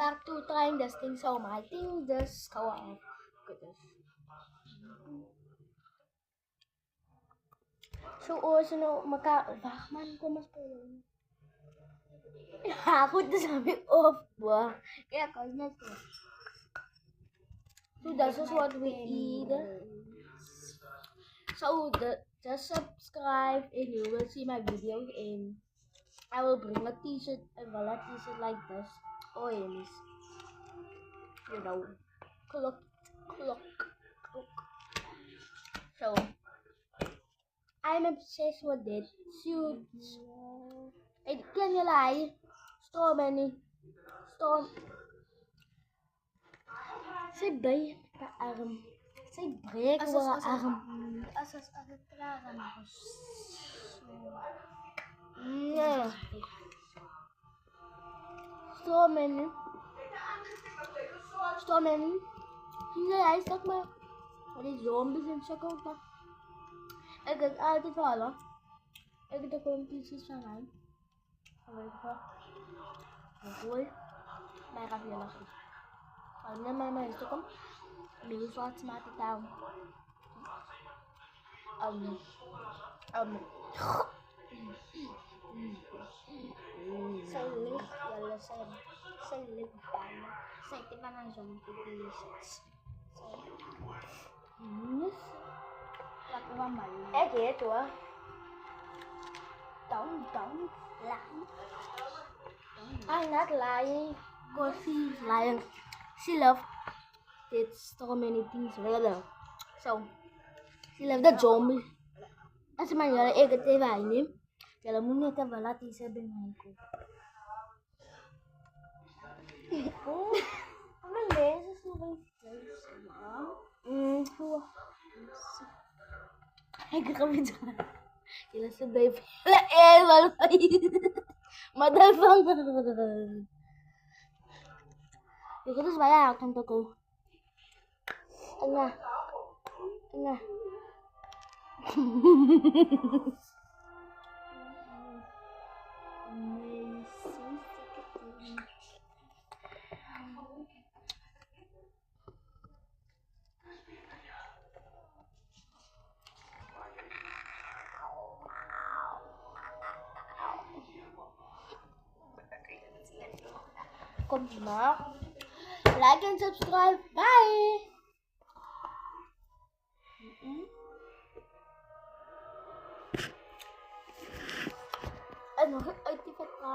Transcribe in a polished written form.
back to trying this thing. So I think this co-op. So also no bakman ko mas po yun. Ako na sabi off ba? Kaya kanya ko. So this is what we eat. So just subscribe and you will see my videos and I will bring a t-shirt, a Vala t-shirt like this. Oh yes. You know. Clock. So I'm obsessed with it. Suits. And can you lie? So many. Storm. Say bay ka arm. Say break mga arm. Asas tragan ako. Yeah. So many. Hindi ay stuck ma. Ada zombies in sa kota. Agad ate fala. Agad ako ng pieces sa line. Away ko. Cool. May kapila na siya. Ano naman may gusto ko? May shots mati tao. Say link, yellow said. Say link pala. Say tiba ng zombie delicious. Yes. Lakuha mali. Gitu ah. Don't lie. I'm not lying. Cause she's lying. She loved it so many things. Really. So, she loved the zombie. As man yara egat te vaini. Kala muna ta bala ti sa benay ko. Ano beses mo ba yung mom? Ay kami dyan. Kila sabay pala wala. Madalpang. Yung terus banyak contohku. Tengah. Kom maar. Like and subscribe. Bye. Ano? Ay, tipat ka.